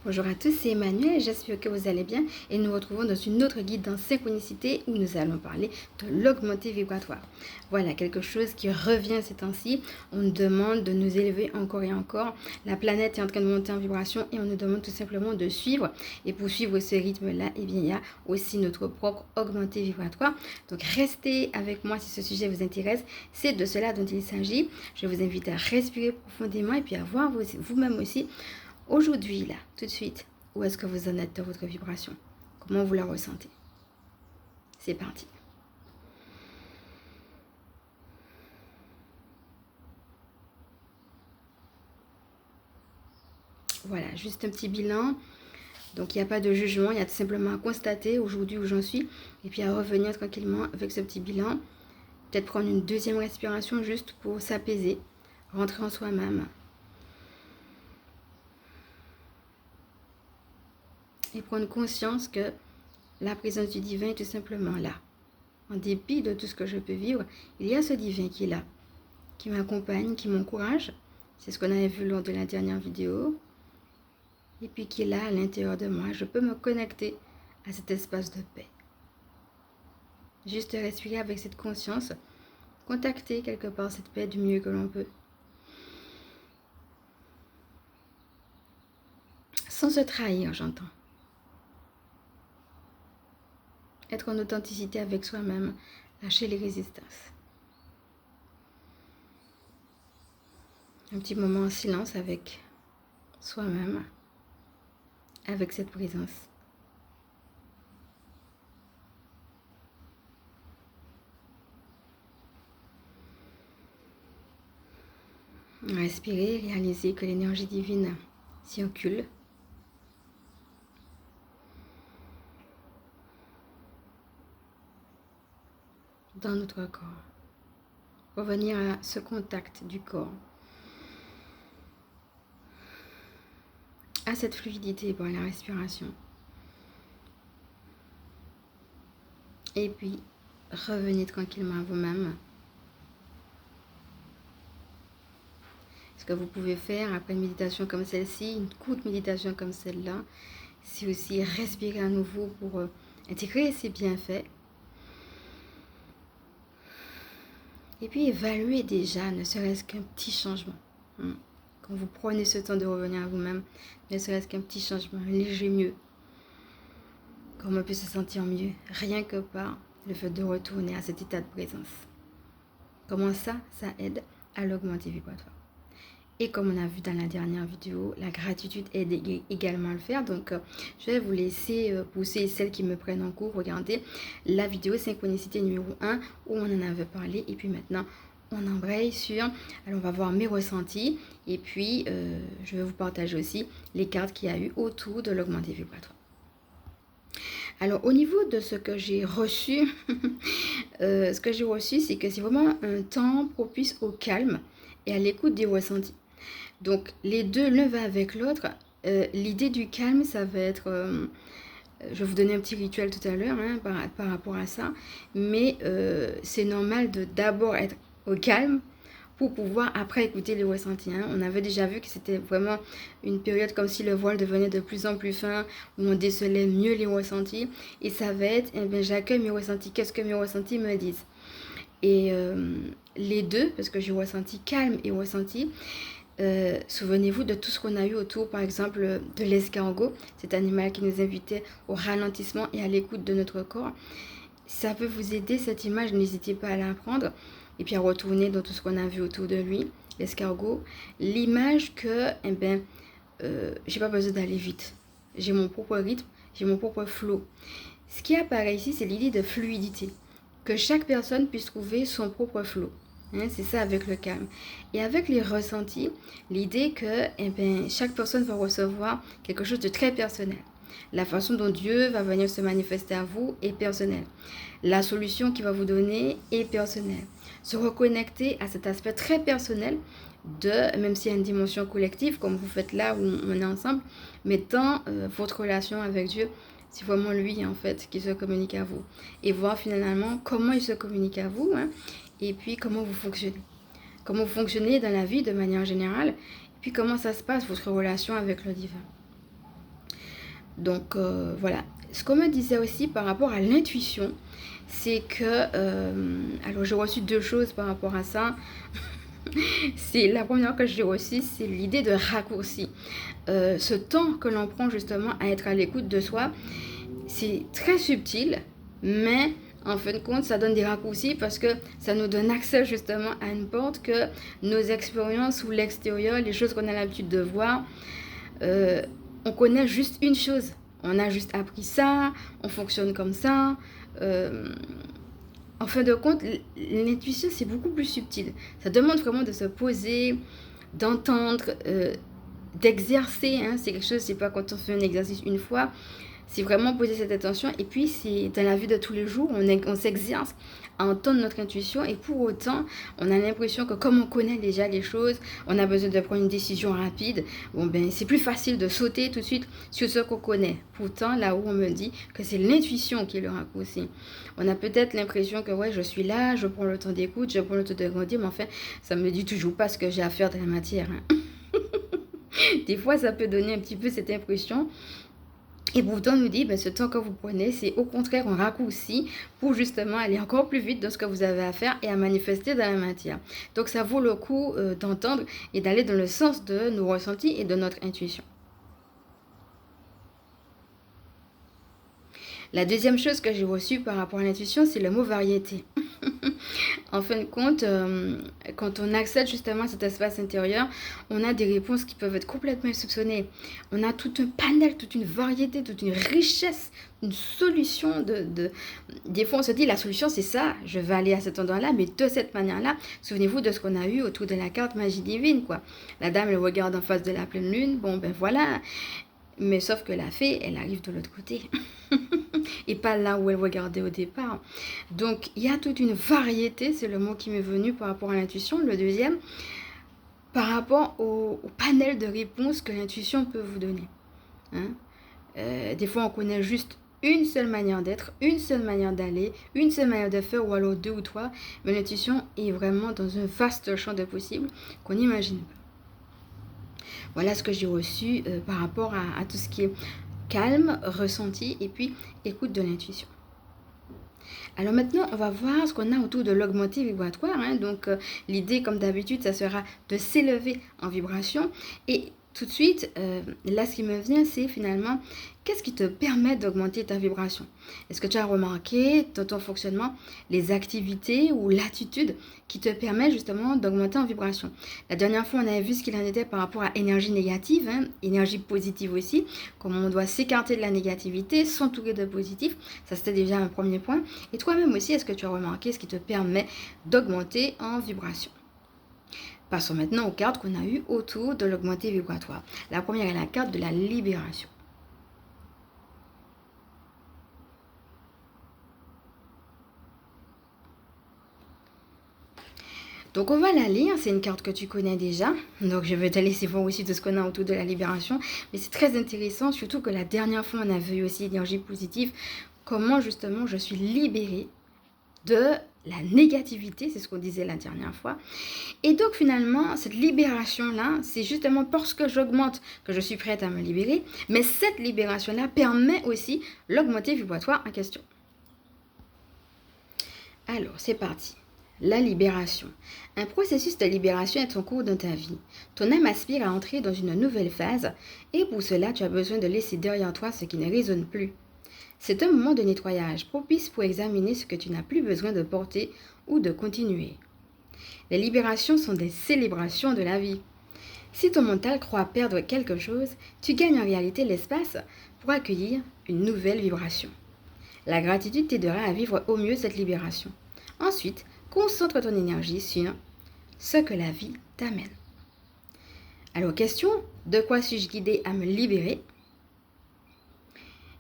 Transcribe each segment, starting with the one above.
Bonjour à tous, c'est Emmanuel, j'espère que vous allez bien et nous retrouvons dans une autre guide dans synchronicité où nous allons parler de l'augmenté vibratoire. Voilà, quelque chose qui revient ces temps-ci, on nous demande de nous élever encore et encore, la planète est en train de monter en vibration et on nous demande tout simplement de suivre et pour suivre ce rythme-là, eh bien, il y a aussi notre propre augmenté vibratoire. Donc restez avec moi si ce sujet vous intéresse, c'est de cela dont il s'agit. Je vous invite à respirer profondément et puis à voir vous-même aussi aujourd'hui, là, tout de suite, où est-ce que vous en êtes de votre vibration? Comment vous la ressentez? C'est parti. Voilà, juste un petit bilan. Donc, il n'y a pas de jugement, il y a tout simplement à constater aujourd'hui où j'en suis et puis à revenir tranquillement avec ce petit bilan. Peut-être prendre une deuxième respiration juste pour s'apaiser, rentrer en soi-même. Et prendre conscience que la présence du divin est tout simplement là. En dépit de tout ce que je peux vivre, il y a ce divin qui est là, qui m'accompagne, qui m'encourage. C'est ce qu'on avait vu lors de la dernière vidéo. Et puis qui est là à l'intérieur de moi. Je peux me connecter à cet espace de paix. Juste respirer avec cette conscience, contacter quelque part cette paix du mieux que l'on peut. Sans se trahir, j'entends. Être en authenticité avec soi-même, lâcher les résistances. Un petit moment en silence avec soi-même, avec cette présence. Respirez, réalisez que l'énergie divine circule. Dans notre corps. Revenir à ce contact du corps. À cette fluidité par la respiration. Et puis, revenez tranquillement à vous-même. Ce que vous pouvez faire après une méditation comme celle-ci, une courte méditation comme celle-là, c'est aussi respirer à nouveau pour intégrer ces bienfaits. Et puis évaluer déjà, ne serait-ce qu'un petit changement. Quand vous prenez ce temps de revenir à vous-même, ne serait-ce qu'un petit changement, un léger mieux. Comment on peut se sentir mieux, rien que par le fait de retourner à cet état de présence. Comment ça aide à l'augmenter vibratoire. Et comme on a vu dans la dernière vidéo, la gratitude aide également à le faire. Donc, je vais vous laisser pousser celles qui me prennent en cours. Regardez la vidéo synchronicité numéro 1 où on en avait parlé. Et puis maintenant, on embraye sur... Alors, on va voir mes ressentis. Et puis, je vais vous partager aussi les cartes qu'il y a eu autour de l'augmenté vibratoire. Alors, au niveau de ce que j'ai reçu, c'est que c'est vraiment un temps propice au calme et à l'écoute des ressentis. Donc, les deux, l'un va avec l'autre. L'idée du calme, ça va être... je vais vous donner un petit rituel tout à l'heure par rapport à ça. Mais c'est normal de d'abord être au calme pour pouvoir après écouter les ressentis. On avait déjà vu que c'était vraiment une période comme si le voile devenait de plus en plus fin, où on décelait mieux les ressentis. Et ça va être, j'accueille mes ressentis. Qu'est-ce que mes ressentis me disent? Et les deux, parce que j'ai ressenti calme et ressenti... souvenez-vous de tout ce qu'on a eu autour, par exemple, de l'escargot, cet animal qui nous invitait au ralentissement et à l'écoute de notre corps. Ça peut vous aider, cette image, n'hésitez pas à la prendre et puis à retourner dans tout ce qu'on a vu autour de lui, l'escargot. L'image que, j'ai pas besoin d'aller vite. J'ai mon propre rythme, j'ai mon propre flow. Ce qui apparaît ici, c'est l'idée de fluidité. Que chaque personne puisse trouver son propre flow. C'est ça avec le calme. Et avec les ressentis, l'idée que chaque personne va recevoir quelque chose de très personnel. La façon dont Dieu va venir se manifester à vous est personnelle. La solution qu'il va vous donner est personnelle. Se reconnecter à cet aspect très personnel même s'il y a une dimension collective, comme vous faites là où on est ensemble, mais dans votre relation avec Dieu, c'est vraiment lui en fait qui se communique à vous. Et voir finalement comment il se communique à vous, et puis comment vous fonctionnez. Comment vous fonctionnez dans la vie de manière générale, et puis comment ça se passe, votre relation avec le divin. Donc voilà. Ce qu'on me disait aussi par rapport à l'intuition, c'est que... alors j'ai reçu 2 choses par rapport à ça. C'est la première que j'ai reçue, c'est l'idée de raccourci. Ce temps que l'on prend justement à être à l'écoute de soi, c'est très subtil, mais en fin de compte, ça donne des raccourcis parce que ça nous donne accès justement à une porte que nos expériences ou l'extérieur, les choses qu'on a l'habitude de voir, on connaît juste une chose. On a juste appris ça, on fonctionne comme ça. En fin de compte, l'intuition, c'est beaucoup plus subtil. Ça demande vraiment de se poser, d'entendre, d'exercer. Hein. C'est quelque chose, c'est pas quand on fait un exercice une fois. C'est vraiment poser cette attention. Et puis, c'est dans la vie de tous les jours, on s'exerce à entendre notre intuition. Et pour autant, on a l'impression que comme on connaît déjà les choses, on a besoin de prendre une décision rapide. Bon, ben, c'est plus facile de sauter tout de suite sur ce qu'on connaît. Pourtant, là où on me dit que c'est l'intuition qui est le raccourci. On a peut-être l'impression que, ouais, je suis là, je prends le temps d'écoute, je prends le temps de grandir. Mais en fait, ça me dit toujours pas ce que j'ai à faire dans la matière. Hein. Des fois, ça peut donner un petit peu cette impression. Et pourtant, on nous dit, ben, ce temps que vous prenez, c'est au contraire un raccourci pour justement aller encore plus vite dans ce que vous avez à faire et à manifester dans la matière. Donc, ça vaut le coup d'entendre et d'aller dans le sens de nos ressentis et de notre intuition. La deuxième chose que j'ai reçue par rapport à l'intuition, c'est le mot variété. En fin de compte, quand on accède justement à cet espace intérieur, on a des réponses qui peuvent être complètement insoupçonnées. On a tout un panel, toute une variété, toute une richesse, une solution. Des fois, on se dit, la solution, c'est ça. Je vais aller à cet endroit-là, mais de cette manière-là, souvenez-vous de ce qu'on a eu autour de la carte magie divine, quoi. La dame, elle regarde en face de la pleine lune. Bon, ben voilà. Mais sauf que la fée, elle arrive de l'autre côté. Et pas là où elle regardait au départ. Donc, il y a toute une variété, c'est le mot qui m'est venu par rapport à l'intuition. Le deuxième, par rapport au panel de réponses que l'intuition peut vous donner. Hein? Des fois, on connaît juste une seule manière d'être, une seule manière d'aller, une seule manière de faire, ou alors 2 ou 3. Mais l'intuition est vraiment dans un vaste champ de possibles qu'on n'imagine pas. Voilà ce que j'ai reçu par rapport à tout ce qui est calme, ressenti et puis écoute de l'intuition. Alors maintenant, on va voir ce qu'on a autour de l'augmenté vibratoire. Hein. Donc l'idée, comme d'habitude, ça sera de s'élever en vibration. Et tout de suite, là, ce qui me vient, c'est finalement, qu'est-ce qui te permet d'augmenter ta vibration? Est-ce que tu as remarqué dans ton fonctionnement les activités ou l'attitude qui te permet justement d'augmenter en vibration? La dernière fois, on avait vu ce qu'il en était par rapport à énergie négative, hein, énergie positive aussi, comment on doit s'écarter de la négativité, s'entourer de positif. Ça, c'était déjà un premier point. Et toi-même aussi, est-ce que tu as remarqué ce qui te permet d'augmenter en vibration? Passons maintenant aux cartes qu'on a eues autour de l'augmenté vibratoire. La première est la carte de la libération. Donc on va la lire, c'est une carte que tu connais déjà, donc je vais te laisser voir aussi de ce qu'on a autour de la libération, mais c'est très intéressant, surtout que la dernière fois on a vu aussi énergie positive, comment justement je suis libérée de la négativité, c'est ce qu'on disait la dernière fois. Et donc finalement, cette libération-là, c'est justement parce que j'augmente que je suis prête à me libérer, mais cette libération-là permet aussi l'augmenté vibratoire en question. Alors, c'est parti. La libération. Un processus de libération est en cours dans ta vie. Ton âme aspire à entrer dans une nouvelle phase et pour cela, tu as besoin de laisser derrière toi ce qui ne résonne plus. C'est un moment de nettoyage propice pour examiner ce que tu n'as plus besoin de porter ou de continuer. Les libérations sont des célébrations de la vie. Si ton mental croit perdre quelque chose, tu gagnes en réalité l'espace pour accueillir une nouvelle vibration. La gratitude t'aidera à vivre au mieux cette libération. Ensuite, concentre ton énergie sur ce que la vie t'amène. Alors, question, de quoi suis-je guidée à me libérer?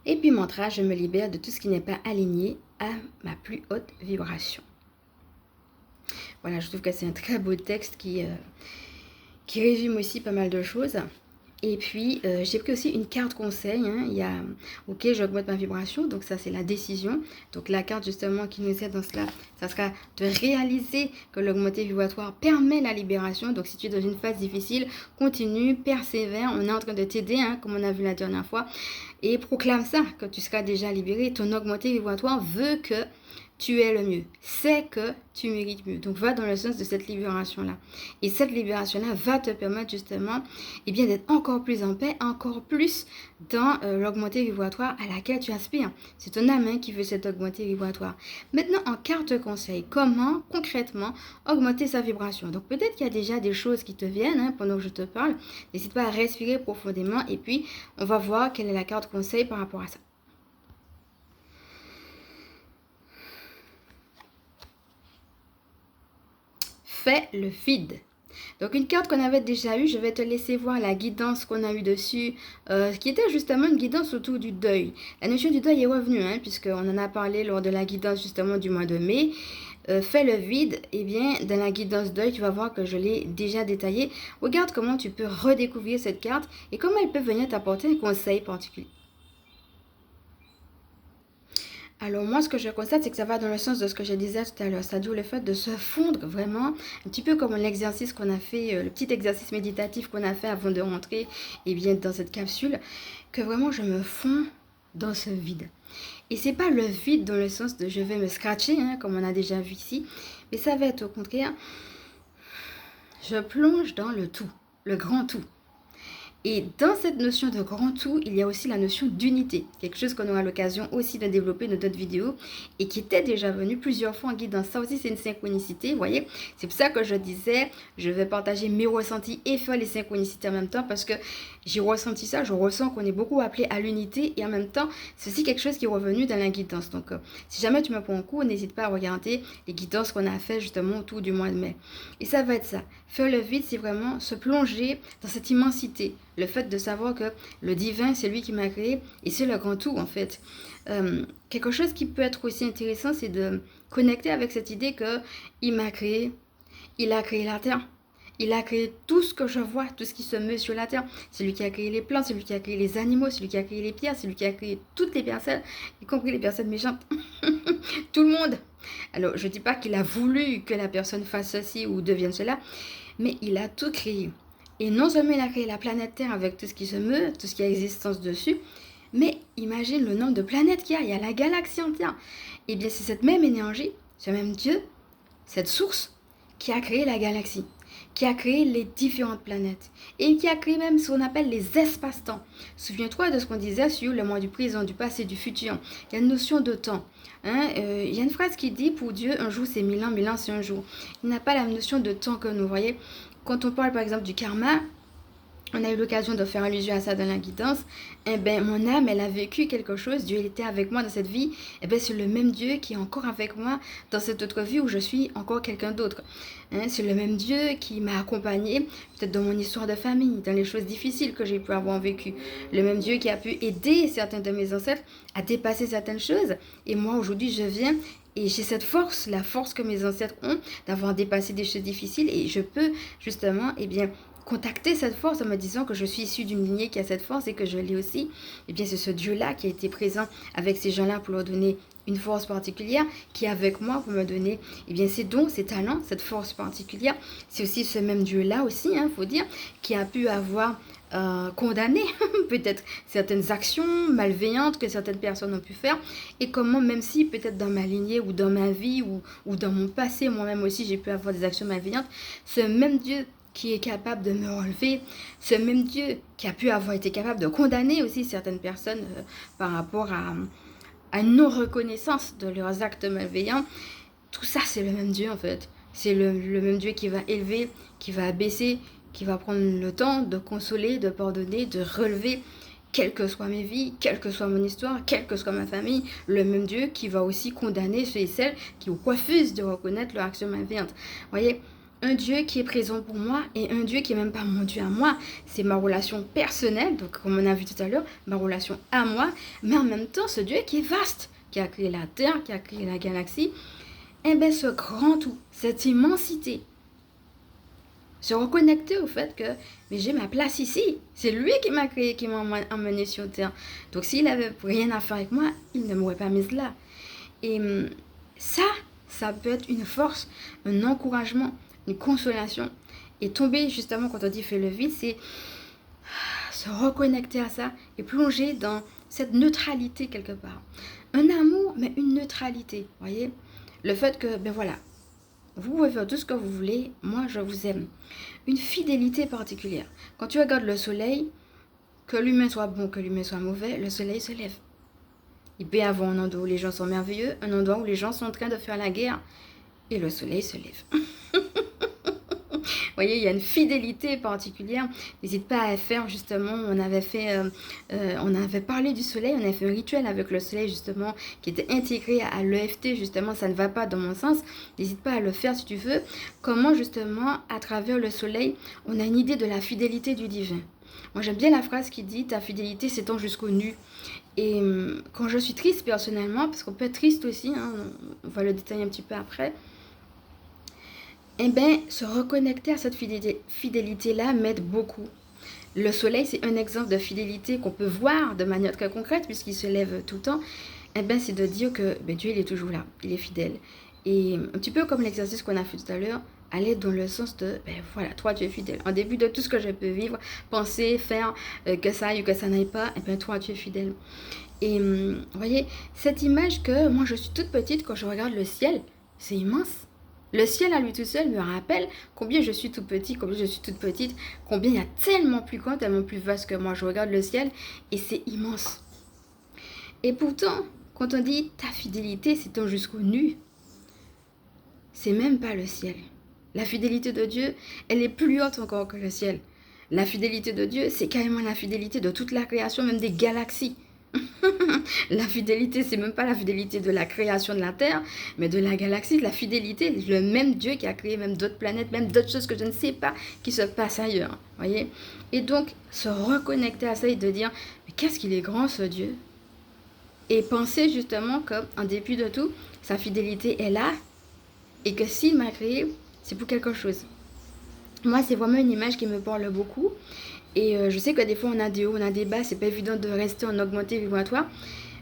Et puis mantra, je me libère de tout ce qui n'est pas aligné à ma plus haute vibration. Voilà, je trouve que c'est un très beau texte qui résume aussi pas mal de choses. Et puis, j'ai pris aussi une carte conseil. Hein. Il y a, ok, j'augmente ma vibration. Donc, ça, c'est la décision. Donc, la carte, justement, qui nous aide dans cela, ça sera de réaliser que l'augmenté vibratoire permet la libération. Donc, si tu es dans une phase difficile, continue, persévère. On est en train de t'aider, hein, comme on a vu la dernière fois. Et proclame ça, que tu seras déjà libéré. Ton augmenté vibratoire veut que tu es le mieux. C'est que tu mérites mieux. Donc, va dans le sens de cette libération-là. Et cette libération-là va te permettre justement bien, d'être encore plus en paix, encore plus dans l'augmenté vibratoire à laquelle tu aspires. C'est ton âme, hein, qui veut cet augmenté vibratoire. Maintenant, en carte conseil, comment concrètement augmenter sa vibration? Donc, peut-être qu'il y a déjà des choses qui te viennent, hein, pendant que je te parle. N'hésite pas à respirer profondément et puis on va voir quelle est la carte conseil par rapport à ça. Fais le vide. Donc une carte qu'on avait déjà eue, je vais te laisser voir la guidance qu'on a eue dessus, qui était justement une guidance autour du deuil. La notion du deuil est revenue, hein, puisqu'on en a parlé lors de la guidance justement du mois de mai. Fais le vide, et bien dans la guidance deuil, tu vas voir que je l'ai déjà détaillé. Regarde comment tu peux redécouvrir cette carte et comment elle peut venir t'apporter un conseil particulier. Alors moi, ce que je constate, c'est que ça va dans le sens de ce que je disais tout à l'heure, c'est-à-dire le fait de se fondre vraiment, un petit peu comme l'exercice qu'on a fait, le petit exercice méditatif qu'on a fait avant de rentrer bien, dans cette capsule, que vraiment je me fonds dans ce vide. Et c'est pas le vide dans le sens de je vais me scratcher, hein, comme on a déjà vu ici, mais ça va être au contraire, je plonge dans le tout, le grand tout. Et dans cette notion de grand tout, il y a aussi la notion d'unité. Quelque chose qu'on aura l'occasion aussi de développer dans d'autres vidéos et qui était déjà venu plusieurs fois en guidance. Ça aussi, c'est une synchronicité, vous voyez. C'est pour ça que je disais, je vais partager mes ressentis et faire les synchronicités en même temps parce que j'ai ressenti ça. Je ressens qu'on est beaucoup appelé à l'unité et en même temps, c'est aussi quelque chose qui est revenu dans la guidance. Donc, si jamais tu me prends en cours, n'hésite pas à regarder les guidances qu'on a fait justement autour du mois de mai. Et ça va être ça. Faire le vide, c'est vraiment se plonger dans cette immensité. Le fait de savoir que le divin, c'est lui qui m'a créé et c'est le grand tout en fait. Quelque chose qui peut être aussi intéressant, c'est de connecter avec cette idée qu'il m'a créé, il a créé la terre. Il a créé tout ce que je vois, tout ce qui se meut sur la terre. C'est lui qui a créé les plantes, c'est lui qui a créé les animaux, c'est lui qui a créé les pierres, c'est lui qui a créé toutes les personnes, y compris les personnes méchantes. Tout le monde. Alors, je ne dis pas qu'il a voulu que la personne fasse ceci ou devienne cela, mais il a tout créé. Et non seulement il a créé la planète Terre avec tout ce qui se meut, tout ce qui a existence dessus, mais imagine le nombre de planètes qu'il y a. Il y a la galaxie entière. Et bien, c'est cette même énergie, ce même Dieu, cette source, qui a créé la galaxie, qui a créé les différentes planètes et qui a créé même ce qu'on appelle les espaces-temps. Souviens-toi de ce qu'on disait sur le mois du présent, du passé, du futur. Il y a une notion de temps. Hein, il y a une phrase qui dit, pour Dieu, un jour c'est 1000 ans c'est un jour. Il n'a pas la notion de temps que nous, voyez. Quand on parle par exemple du karma, on a eu l'occasion de faire allusion à ça dans la guidance. Mon âme, elle a vécu quelque chose. Dieu, il était avec moi dans cette vie. C'est le même Dieu qui est encore avec moi dans cette autre vie où je suis encore quelqu'un d'autre. C'est le même Dieu qui m'a accompagné, peut-être dans mon histoire de famille, dans les choses difficiles que j'ai pu avoir vécues. Le même Dieu qui a pu aider certains de mes ancêtres à dépasser certaines choses. Et moi, aujourd'hui, je viens et j'ai cette force, la force que mes ancêtres ont d'avoir dépassé des choses difficiles. Et je peux justement, contacter cette force en me disant que je suis issue d'une lignée qui a cette force et que je l'ai aussi. C'est ce Dieu-là qui a été présent avec ces gens-là pour leur donner une force particulière, qui est avec moi pour me donner ses dons, ses talents, cette force particulière. C'est aussi ce même Dieu-là aussi, faut dire, qui a pu avoir condamné peut-être certaines actions malveillantes que certaines personnes ont pu faire et comment, même si peut-être dans ma lignée ou dans ma vie ou dans mon passé, moi-même aussi j'ai pu avoir des actions malveillantes, ce même Dieu qui est capable de me relever, ce même Dieu qui a pu avoir été capable de condamner aussi certaines personnes par rapport à une non-reconnaissance de leurs actes malveillants, tout ça c'est le même Dieu en fait. C'est le même Dieu qui va élever, qui va abaisser, qui va prendre le temps de consoler, de pardonner, de relever, quelles que soient mes vies, quelle que soit mon histoire, quelle que soit ma famille, le même Dieu qui va aussi condamner ceux et celles qui refusent de reconnaître leur action malveillante. Vous voyez, un Dieu qui est présent pour moi et un Dieu qui n'est même pas mon Dieu à moi. C'est ma relation personnelle, donc comme on a vu tout à l'heure, ma relation à moi, mais en même temps ce Dieu qui est vaste, qui a créé la Terre, qui a créé la galaxie, ce grand tout, cette immensité, Se reconnecter au fait que mais j'ai ma place ici. C'est lui qui m'a créé, qui m'a emmené sur Terre. Donc s'il avait rien à faire avec moi, il ne m'aurait pas mise là. Et ça, ça peut être une force, un encouragement, une consolation. Et tomber justement quand on dit fais le vide, c'est se reconnecter à ça et plonger dans cette neutralité quelque part. Un amour, mais une neutralité, voyez. Le fait que, ben voilà, vous pouvez faire tout ce que vous voulez, moi je vous aime. Une fidélité particulière. Quand tu regardes le soleil, que l'humain soit bon, que l'humain soit mauvais, le soleil se lève. Il peut y avoir un endroit où les gens sont merveilleux, un endroit où les gens sont en train de faire la guerre, et le soleil se lève. Vous voyez, il y a une fidélité particulière. N'hésite pas à faire justement, on avait parlé du soleil, on avait fait un rituel avec le soleil justement qui était intégré à l'EFT justement, ça ne va pas dans mon sens. N'hésite pas à le faire si tu veux. Comment justement, à travers le soleil, on a une idée de la fidélité du divin. Moi j'aime bien la phrase qui dit ta fidélité s'étend jusqu'au nu. Et quand je suis triste personnellement, parce qu'on peut être triste aussi, hein, on va le détailler un petit peu après, eh bien, se reconnecter à cette fidélité-là m'aide beaucoup. Le soleil, c'est un exemple de fidélité qu'on peut voir de manière très concrète puisqu'il se lève tout le temps. Eh bien, c'est de dire que ben, Dieu, il est toujours là, il est fidèle. Et un petit peu comme l'exercice qu'on a fait tout à l'heure, aller dans le sens de, ben voilà, toi, tu es fidèle. En début de tout ce que je peux vivre, penser, faire, que ça aille ou que ça n'aille pas, eh bien, toi, tu es fidèle. Et vous voyez, cette image que moi, je suis toute petite quand je regarde le ciel, c'est immense. Le ciel à lui tout seul me rappelle combien je suis tout petit, combien je suis toute petite, combien il y a tellement plus grand, tellement plus vaste que moi. Je regarde le ciel et c'est immense. Et pourtant, quand on dit ta fidélité s'étend jusqu'au nu, c'est même pas le ciel. La fidélité de Dieu, elle est plus haute encore que le ciel. La fidélité de Dieu, c'est carrément la fidélité de toute la création, même des galaxies. La fidélité, c'est même pas la fidélité de la création de la Terre, mais de la galaxie, la fidélité, le même Dieu qui a créé même d'autres planètes, même d'autres choses que je ne sais pas qui se passent ailleurs, voyez. Et donc, se reconnecter à ça et de dire, mais qu'est-ce qu'il est grand ce Dieu. Et penser justement qu'en dépit de tout, sa fidélité est là et que s'il m'a créé, c'est pour quelque chose. Moi, c'est vraiment une image qui me parle beaucoup. Et je sais que des fois, on a des hauts, on a des bas. C'est pas évident de rester en augmenté vibratoire.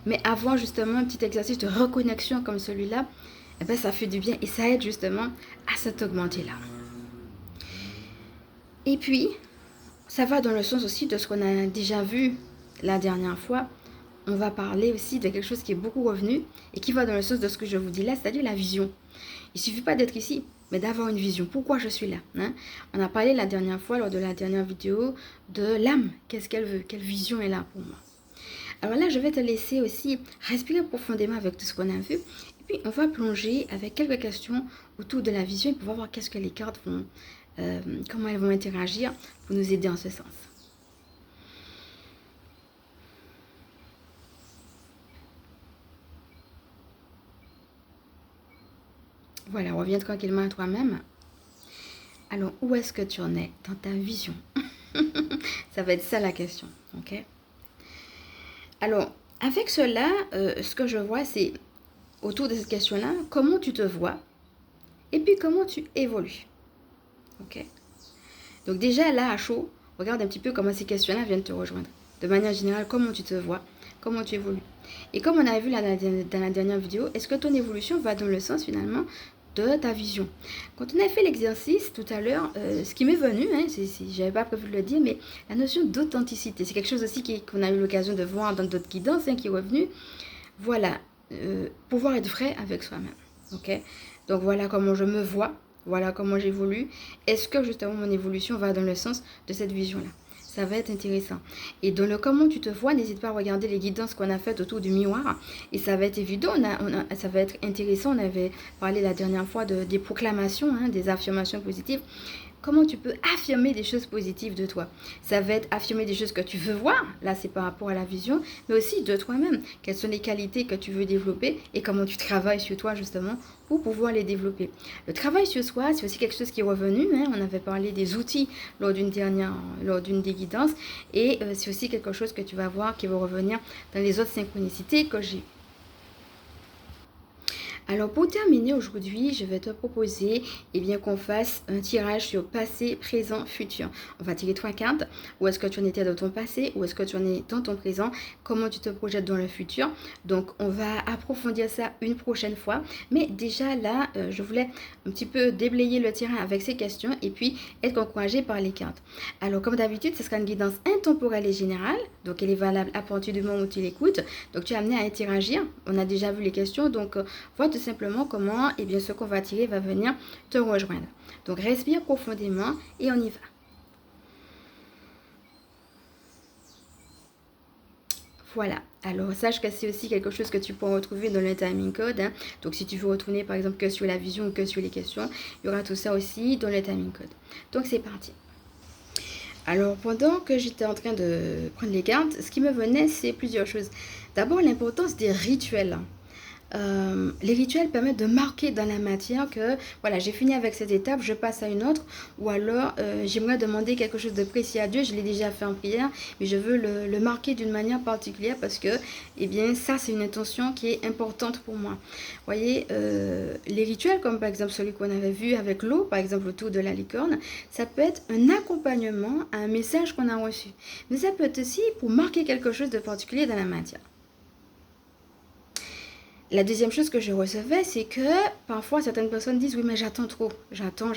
Mais avoir justement un petit exercice de reconnexion comme celui-là, eh ben, ça fait du bien et ça aide justement à cet augmenter-là. Et puis, ça va dans le sens aussi de ce qu'on a déjà vu la dernière fois. On va parler aussi de quelque chose qui est beaucoup revenu et qui va dans le sens de ce que je vous dis là, c'est-à-dire la vision. Il ne suffit pas d'être ici, mais d'avoir une vision. Pourquoi je suis là, hein? On a parlé la dernière fois, lors de la dernière vidéo, de l'âme. Qu'est-ce qu'elle veut? Quelle vision est là pour moi? Alors là, je vais te laisser aussi respirer profondément avec tout ce qu'on a vu. Et puis, on va plonger avec quelques questions autour de la vision et pour voir qu'est-ce que les cartes vont, comment elles vont interagir pour nous aider en ce sens. Voilà, reviens tranquillement à toi-même. Alors, où est-ce que tu en es dans ta vision? Ça va être ça la question, ok? Alors, avec cela, ce que je vois, c'est autour de cette question-là, comment tu te vois et puis comment tu évolues, ok? Donc déjà, là, à chaud, regarde un petit peu comment ces questions-là viennent te rejoindre. De manière générale, comment tu te vois, comment tu évolues. Et comme on a vu là, dans la dernière vidéo, est-ce que ton évolution va dans le sens finalement de ta vision? Quand on a fait l'exercice tout à l'heure, ce qui m'est venu, hein, j'avais pas prévu de le dire, mais la notion d'authenticité, c'est quelque chose aussi qu'on a eu l'occasion de voir dans d'autres guidances, hein, qui est revenu. Voilà, pouvoir être vrai avec soi-même, ok? Donc voilà comment je me vois, voilà comment j'évolue. Est-ce que justement mon évolution va dans le sens de cette vision-là? Ça va être intéressant. Et dans le comment tu te vois, n'hésite pas à regarder les guidances qu'on a faites autour du miroir. Et ça va être évident, ça va être intéressant. On avait parlé la dernière fois des proclamations, hein, des affirmations positives. Comment tu peux affirmer des choses positives de toi? Ça va être affirmer des choses que tu veux voir. Là, c'est par rapport à la vision, mais aussi de toi-même. Quelles sont les qualités que tu veux développer et comment tu travailles sur toi, justement, pour pouvoir les développer. Le travail sur soi, c'est aussi quelque chose qui est revenu. Hein. On avait parlé des outils lors d'une des guidances. Et c'est aussi quelque chose que tu vas voir qui va revenir dans les autres synchronicités que j'ai. Alors pour terminer aujourd'hui, je vais te proposer qu'on fasse un tirage sur passé, présent, futur. On va tirer 3 cartes. Où est-ce que tu en étais dans ton passé? Où est-ce que tu en es dans ton présent? Comment tu te projettes dans le futur? Donc on va approfondir ça une prochaine fois. Mais déjà là, je voulais un petit peu déblayer le terrain avec ces questions et puis être encouragé par les cartes. Alors comme d'habitude, ce sera une guidance intemporelle et générale. Donc elle est valable à partir du moment où tu l'écoutes. Donc tu es amené à interagir. On a déjà vu les questions. Donc vois tout simplement comment ce qu'on va tirer va venir te rejoindre. Donc respire profondément et on y va. Voilà, alors sache que c'est aussi quelque chose que tu pourras retrouver dans le timing code. Hein. Donc si tu veux retourner par exemple que sur la vision ou que sur les questions, il y aura tout ça aussi dans le timing code. Donc c'est parti. Alors pendant que j'étais en train de prendre les cartes, ce qui me venait c'est plusieurs choses. D'abord l'importance des rituels. Les rituels permettent de marquer dans la matière que voilà, j'ai fini avec cette étape, je passe à une autre, ou alors j'aimerais demander quelque chose de précis à Dieu, je l'ai déjà fait en prière, mais je veux le marquer d'une manière particulière parce que ça c'est une intention qui est importante pour moi. Vous voyez, les rituels comme par exemple celui qu'on avait vu avec l'eau, par exemple autour de la licorne, ça peut être un accompagnement à un message qu'on a reçu, mais ça peut être aussi pour marquer quelque chose de particulier dans la matière. La deuxième chose que je recevais, c'est que parfois certaines personnes disent oui mais j'attends trop, j'attends.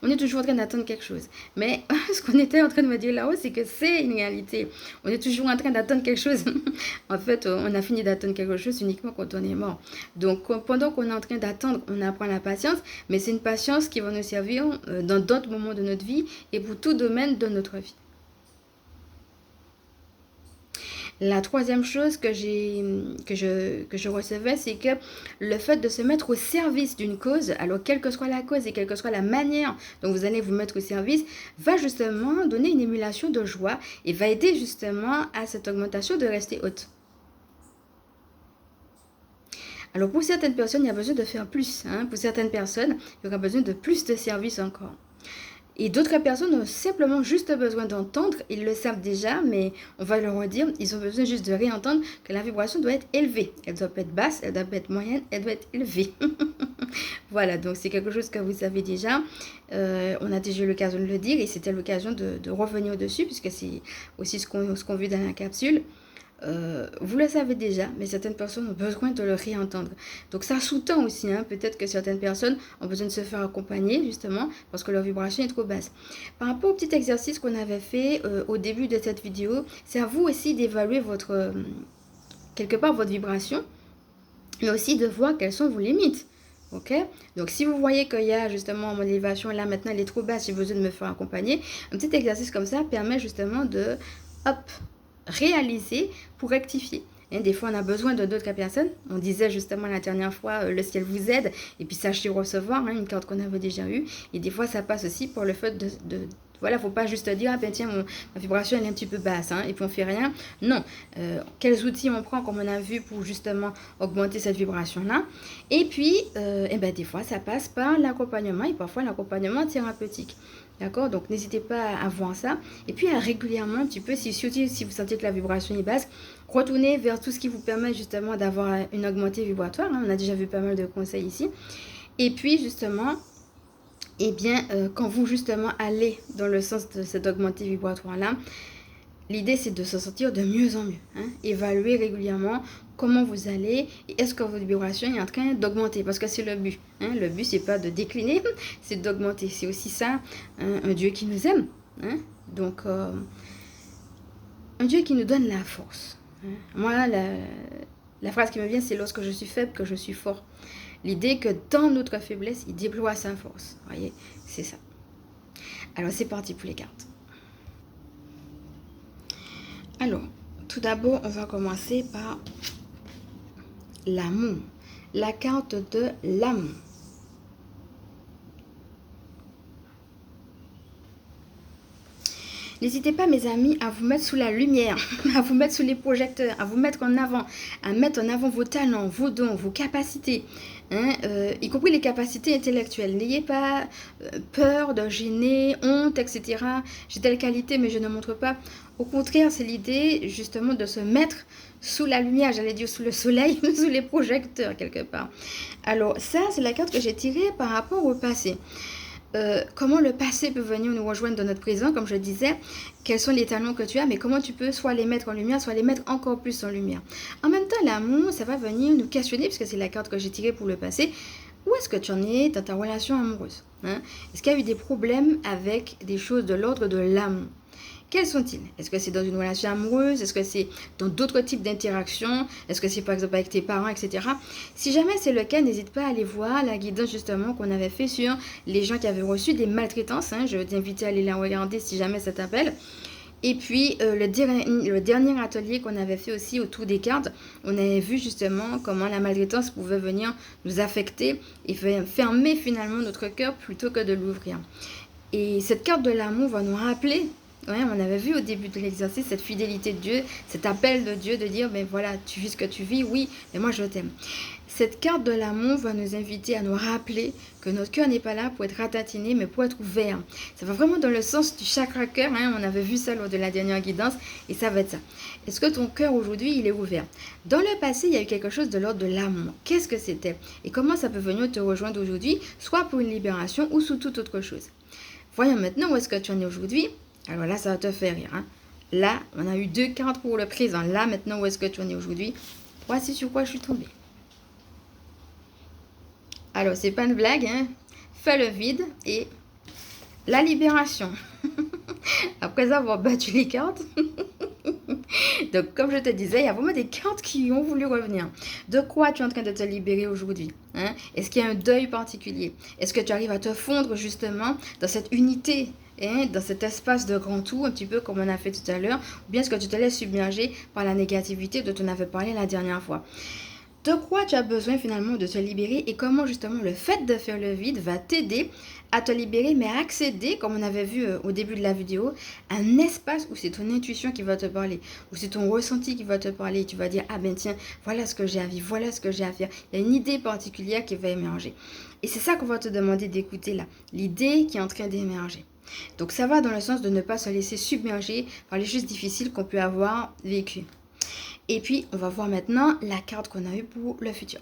On est toujours en train d'attendre quelque chose. Mais ce qu'on était en train de me dire là-haut, c'est que c'est une réalité. On est toujours en train d'attendre quelque chose. En fait, on a fini d'attendre quelque chose uniquement quand on est mort. Donc pendant qu'on est en train d'attendre, on apprend la patience, mais c'est une patience qui va nous servir dans d'autres moments de notre vie et pour tout domaine de notre vie. La troisième chose que je recevais, c'est que le fait de se mettre au service d'une cause, alors quelle que soit la cause et quelle que soit la manière dont vous allez vous mettre au service, va justement donner une émulation de joie et va aider justement à cette augmentation de rester haute. Alors pour certaines personnes, il y a besoin de faire plus. Hein. Pour certaines personnes, il y aura besoin de plus de services encore. Et d'autres personnes ont simplement juste besoin d'entendre, ils le savent déjà, mais on va leur redire, ils ont besoin juste de réentendre que la vibration doit être élevée. Elle doit pas être basse, elle doit pas être moyenne, elle doit être élevée. Voilà, donc c'est quelque chose que vous savez déjà. On a déjà eu l'occasion de le dire et c'était l'occasion de revenir dessus, puisque c'est aussi ce qu'on vit dans la capsule. Vous le savez déjà, mais certaines personnes ont besoin de le réentendre. Donc ça sous-tend aussi, hein, peut-être que certaines personnes ont besoin de se faire accompagner justement parce que leur vibration est trop basse. Par rapport au petit exercice qu'on avait fait au début de cette vidéo, c'est à vous aussi d'évaluer quelque part votre vibration, mais aussi de voir quelles sont vos limites. Ok, donc si vous voyez qu'il y a justement mon élévation là maintenant elle est trop basse, j'ai besoin de me faire accompagner, un petit exercice comme ça permet justement de réaliser pour rectifier. Et des fois, on a besoin de d'autres personnes. On disait justement la dernière fois, le ciel vous aide. Et puis, sachez recevoir, une carte qu'on avait déjà eue. Et des fois, ça passe aussi pour le fait voilà, faut pas juste dire, ah ben tiens, ma vibration elle est un petit peu basse, hein, et puis on fait rien. Non. Quels outils on prend, comme on a vu, pour justement augmenter cette vibration-là. Et puis, des fois, ça passe par l'accompagnement, et parfois l'accompagnement thérapeutique. D'accord? Donc, n'hésitez pas à voir ça. Et puis, à régulièrement, un petit peu, surtout si vous sentez que la vibration est basse, retournez vers tout ce qui vous permet justement d'avoir une augmentée vibratoire. Hein. On a déjà vu pas mal de conseils ici. Et puis, justement, quand vous justement allez dans le sens de cette augmentée vibratoire-là, l'idée c'est de se sentir de mieux en mieux. Hein. Évaluer régulièrement comment vous allez et est-ce que votre vibration est en train d'augmenter, parce que c'est le but. Hein. Le but c'est pas de décliner, c'est d'augmenter. C'est aussi ça, hein, un Dieu qui nous aime. Hein. Donc, un Dieu qui nous donne la force. Hein. Moi, la phrase qui me vient, c'est lorsque je suis faible que je suis fort. L'idée que dans notre faiblesse, il déploie sa force. Vous voyez, c'est ça. Alors, c'est parti pour les cartes. Alors, tout d'abord, on va commencer par l'amour. La carte de l'amour. N'hésitez pas, mes amis, à vous mettre sous la lumière, à vous mettre sous les projecteurs, à vous mettre en avant, à mettre en avant vos talents, vos dons, vos capacités, hein, y compris les capacités intellectuelles. N'ayez pas peur de gêner, honte, etc. J'ai telle qualité, mais je ne montre pas. Au contraire, c'est l'idée, justement, de se mettre sous la lumière, j'allais dire sous le soleil, sous les projecteurs, quelque part. Alors, ça, c'est la carte que j'ai tirée par rapport au passé. Comment le passé peut venir nous rejoindre dans notre présent, comme je disais, quels sont les talents que tu as, mais comment tu peux soit les mettre en lumière, soit les mettre encore plus en lumière. En même temps, l'amour, ça va venir nous questionner, puisque c'est la carte que j'ai tirée pour le passé. Où est-ce que tu en es dans ta relation amoureuse, hein? Est-ce qu'il y a eu des problèmes avec des choses de l'ordre de l'amour? Quels sont-ils? Est-ce que c'est dans une relation amoureuse? Est-ce que c'est dans d'autres types d'interactions? Est-ce que c'est par exemple avec tes parents, etc. Si jamais c'est le cas, n'hésite pas à aller voir la guidance justement qu'on avait fait sur les gens qui avaient reçu des maltraitances, hein. Je vais t'inviter à aller la regarder si jamais ça t'appelle. Et puis le dernier atelier qu'on avait fait aussi autour des cartes, on avait vu justement comment la maltraitance pouvait venir nous affecter et fermer finalement notre cœur plutôt que de l'ouvrir. Et cette carte de l'amour va nous rappeler, ouais, on avait vu au début de l'exercice cette fidélité de Dieu, cet appel de Dieu de dire, ben voilà, tu vis ce que tu vis, oui, mais moi je t'aime. Cette carte de l'amour va nous inviter à nous rappeler que notre cœur n'est pas là pour être ratatiné, mais pour être ouvert. Ça va vraiment dans le sens du chakra cœur, hein, on avait vu ça lors de la dernière guidance, et ça va être ça. Est-ce que ton cœur aujourd'hui, il est ouvert? Dans le passé, il y a eu quelque chose de l'ordre de l'amour. Qu'est-ce que c'était? Et comment ça peut venir te rejoindre aujourd'hui, soit pour une libération ou sous toute autre chose? Voyons maintenant où est-ce que tu en es aujourd'hui. Alors là, ça va te faire rire, hein. Là, on a eu 2 cartes pour le présent. Là, maintenant, où est-ce que tu en es aujourd'hui? Voici sur quoi je suis tombée. Alors, c'est pas une blague, hein. Fais le vide et la libération. Après avoir battu les cartes. Donc, comme je te disais, il y a vraiment des cartes qui ont voulu revenir. De quoi tu es en train de te libérer aujourd'hui, hein? Est-ce qu'il y a un deuil particulier? Est-ce que tu arrives à te fondre justement dans cette unité, hein, dans cet espace de grand tout, un petit peu comme on a fait tout à l'heure? Ou bien est-ce que tu te laisses submerger par la négativité dont on avait parlé la dernière fois? De quoi tu as besoin finalement de te libérer et comment justement le fait de faire le vide va t'aider à te libérer, mais à accéder, comme on avait vu au début de la vidéo, à un espace où c'est ton intuition qui va te parler, où c'est ton ressenti qui va te parler. Et tu vas dire, ah ben tiens, voilà ce que j'ai à vivre, voilà ce que j'ai à faire. Il y a une idée particulière qui va émerger. Et c'est ça qu'on va te demander d'écouter là, l'idée qui est en train d'émerger. Donc ça va dans le sens de ne pas se laisser submerger par les choses difficiles qu'on peut avoir vécues. Et puis, on va voir maintenant la carte qu'on a eue pour le futur.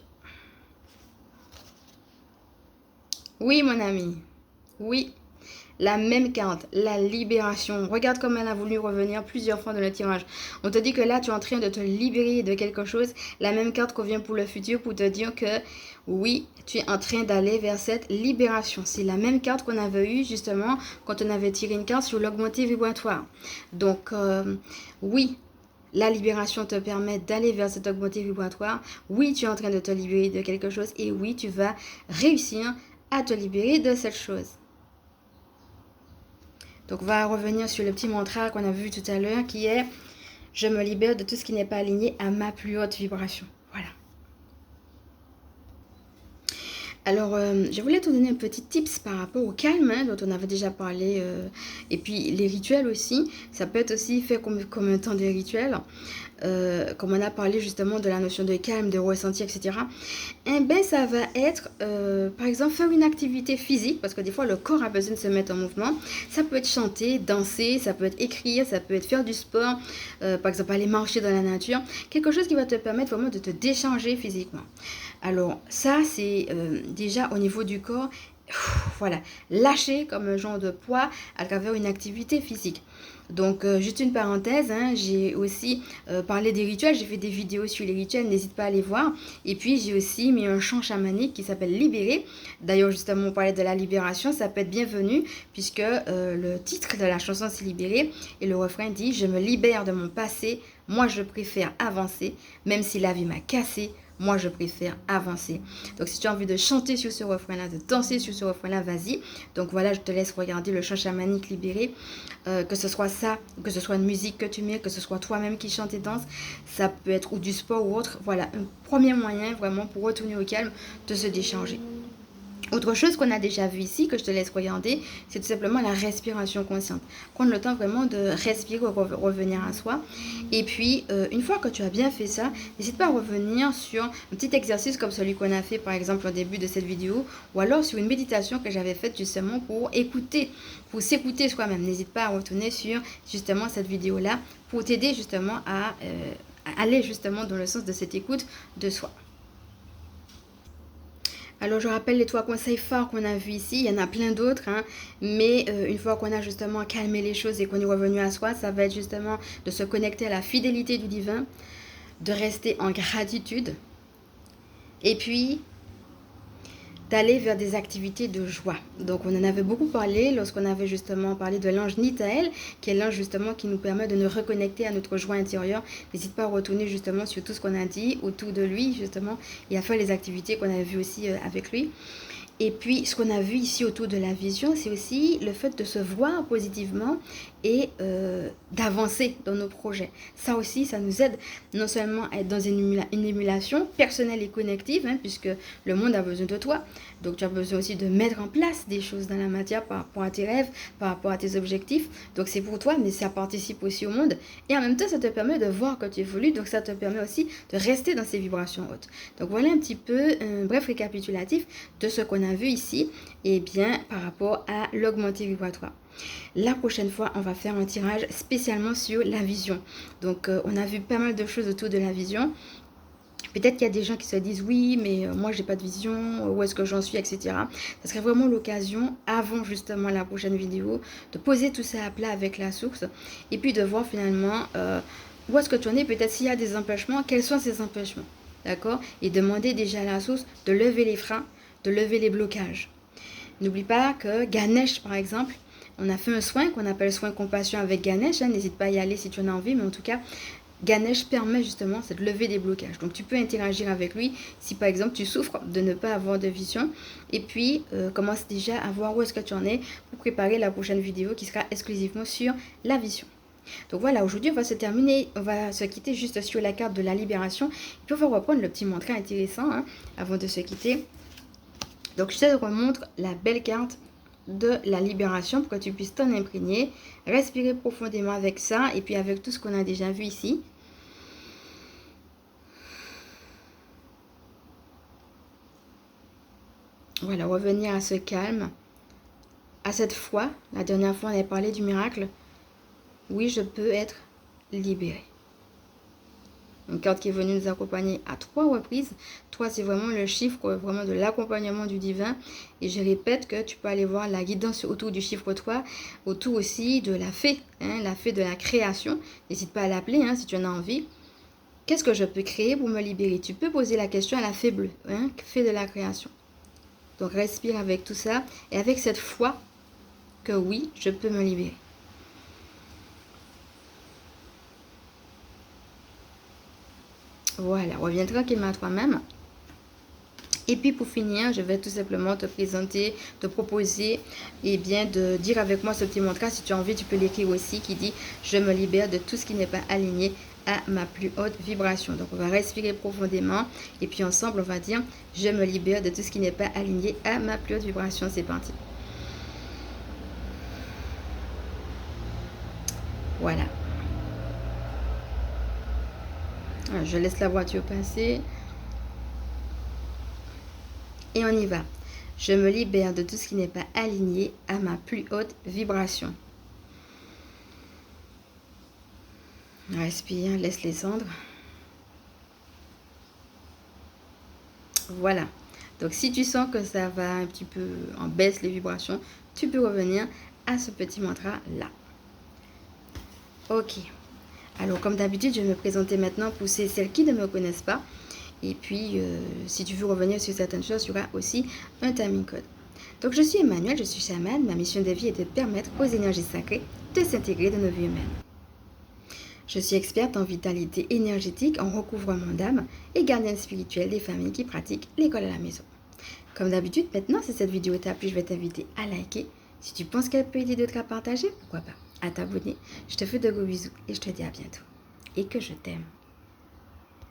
Oui, mon ami. Oui. La même carte, la libération. Regarde comme elle a voulu revenir plusieurs fois dans le tirage. On te dit que là, tu es en train de te libérer de quelque chose. La même carte qu'on vient pour le futur pour te dire que oui, tu es en train d'aller vers cette libération. C'est la même carte qu'on avait eue justement quand on avait tiré une carte sur l'augmenté vibratoire. Donc, oui. La libération te permet d'aller vers cet augmenté vibratoire. Oui, tu es en train de te libérer de quelque chose. Et oui, tu vas réussir à te libérer de cette chose. Donc, on va revenir sur le petit mantra qu'on a vu tout à l'heure qui est « Je me libère de tout ce qui n'est pas aligné à ma plus haute vibration ». Voilà. Alors, je voulais te donner un petit tips par rapport au calme, hein, dont on avait déjà parlé, et puis les rituels aussi. Ça peut être aussi fait comme un temps de rituel, comme on a parlé justement de la notion de calme, de ressenti, etc. Eh bien, ça va être, par exemple, faire une activité physique, parce que des fois, le corps a besoin de se mettre en mouvement. Ça peut être chanter, danser, ça peut être écrire, ça peut être faire du sport, par exemple, aller marcher dans la nature. Quelque chose qui va te permettre vraiment de te décharger physiquement. Alors, ça, c'est déjà au niveau du corps, voilà, lâcher comme un genre de poids à travers une activité physique. Donc, juste une parenthèse, hein, j'ai aussi parlé des rituels, j'ai fait des vidéos sur les rituels, n'hésite pas à les voir. Et puis, j'ai aussi mis un chant chamanique qui s'appelle Libérer. D'ailleurs, justement, on parlait de la libération, ça peut être bienvenu, puisque le titre de la chanson, c'est Libérer. Et le refrain dit « Je me libère de mon passé, moi je préfère avancer, même si la vie m'a cassé. Moi, je préfère avancer. » Donc, si tu as envie de chanter sur ce refrain-là, de danser sur ce refrain-là, vas-y. Donc, voilà, je te laisse regarder le chant chamanique Libéré. Que ce soit ça, que ce soit une musique que tu mets, que ce soit toi-même qui chante et danse, ça peut être ou du sport ou autre. Voilà, un premier moyen vraiment pour retourner au calme, de se décharger. Autre chose qu'on a déjà vu ici, que je te laisse regarder, c'est tout simplement la respiration consciente. Prendre le temps vraiment de respirer, revenir à soi. Et puis, une fois que tu as bien fait ça, n'hésite pas à revenir sur un petit exercice comme celui qu'on a fait par exemple au début de cette vidéo, ou alors sur une méditation que j'avais faite justement pour écouter, pour s'écouter soi-même. N'hésite pas à retourner sur justement cette vidéo-là pour t'aider justement à aller justement dans le sens de cette écoute de soi. Alors, je rappelle les 3 conseils phares qu'on a vus ici. Il y en a plein d'autres, hein, mais une fois qu'on a justement calmé les choses et qu'on est revenu à soi, ça va être justement de se connecter à la fidélité du divin, de rester en gratitude, et puis d'aller vers des activités de joie. Donc on en avait beaucoup parlé lorsqu'on avait justement parlé de l'ange Nitael, qui est l'ange justement qui nous permet de nous reconnecter à notre joie intérieure. N'hésite pas à retourner justement sur tout ce qu'on a dit autour de lui justement et à faire les activités qu'on avait vues aussi avec lui. Et puis, ce qu'on a vu ici autour de la vision, c'est aussi le fait de se voir positivement et d'avancer dans nos projets. Ça aussi, ça nous aide non seulement à être dans une émulation personnelle et connective, hein, puisque le monde a besoin de toi. Donc, tu as besoin aussi de mettre en place des choses dans la matière par rapport à tes rêves, par rapport à tes objectifs. Donc, c'est pour toi, mais ça participe aussi au monde. Et en même temps, ça te permet de voir que tu évolues. Donc, ça te permet aussi de rester dans ces vibrations hautes. Donc, voilà un petit peu un bref récapitulatif de ce qu'on a vu ici, et bien par rapport à l'augmenté vibratoire. La prochaine fois, on va faire un tirage spécialement sur la vision. Donc, on a vu pas mal de choses autour de la vision. Peut-être qu'il y a des gens qui se disent oui, mais moi j'ai pas de vision, où est-ce que j'en suis, etc. Ça serait vraiment l'occasion, avant justement la prochaine vidéo, de poser tout ça à plat avec la source et puis de voir finalement où est-ce que tu en es, peut-être s'il y a des empêchements, quels sont ces empêchements, d'accord? Et demander déjà à la source de lever les freins, de lever les blocages. N'oublie pas que Ganesh, par exemple, on a fait un soin qu'on appelle soin compassion avec Ganesh. Hein, n'hésite pas à y aller si tu en as envie, mais en tout cas, Ganesh permet justement de lever des blocages. Donc tu peux interagir avec lui si par exemple tu souffres de ne pas avoir de vision. Et puis commence déjà à voir où est-ce que tu en es pour préparer la prochaine vidéo qui sera exclusivement sur la vision. Donc voilà, aujourd'hui on va se terminer, on va se quitter juste sur la carte de la libération. Et puis on va reprendre le petit mantra intéressant hein, avant de se quitter. Donc je te remontre la belle carte de la libération pour que tu puisses t'en imprégner. Respirer profondément avec ça et puis avec tout ce qu'on a déjà vu ici. Voilà, revenir à ce calme, à cette foi. La dernière fois, on avait parlé du miracle. Oui, je peux être libérée. Une carte qui est venue nous accompagner à 3 reprises. 3, c'est vraiment le chiffre vraiment de l'accompagnement du divin. Et je répète que tu peux aller voir la guidance autour du chiffre 3, autour aussi de la fée, hein, la fée de la création. N'hésite pas à l'appeler hein, si tu en as envie. Qu'est-ce que je peux créer pour me libérer? Tu peux poser la question à la fée bleue, hein, fée de la création. Donc respire avec tout ça et avec cette foi que oui, je peux me libérer. Voilà, reviens tranquillement à toi-même. Et puis pour finir, je vais tout simplement te présenter, te proposer et bien de dire avec moi ce petit mantra. Si tu as envie, tu peux l'écrire aussi qui dit « Je me libère de tout ce qui n'est pas aligné à ma plus haute vibration ». Donc on va respirer profondément et puis ensemble on va dire « Je me libère de tout ce qui n'est pas aligné à ma plus haute vibration ». C'est parti. Voilà. Je laisse la voiture passer. Et on y va. Je me libère de tout ce qui n'est pas aligné à ma plus haute vibration. Respire, laisse les cendres. Voilà. Donc si tu sens que ça va un petit peu en baisse les vibrations, tu peux revenir à ce petit mantra là. Ok. Alors comme d'habitude, je vais me présenter maintenant pour celles qui ne me connaissent pas. Et puis, si tu veux revenir sur certaines choses, il y aura aussi un timing code. Donc, je suis Emmanuelle, je suis chamane. Ma mission de vie est de permettre aux énergies sacrées de s'intégrer dans nos vies humaines. Je suis experte en vitalité énergétique, en recouvrement d'âme et gardienne spirituelle des familles qui pratiquent l'école à la maison. Comme d'habitude, maintenant, si cette vidéo t'a plu, je vais t'inviter à liker. Si tu penses qu'elle peut aider d'autres à partager, pourquoi pas, à t'abonner. Je te fais de gros bisous et je te dis à bientôt. Et que je t'aime.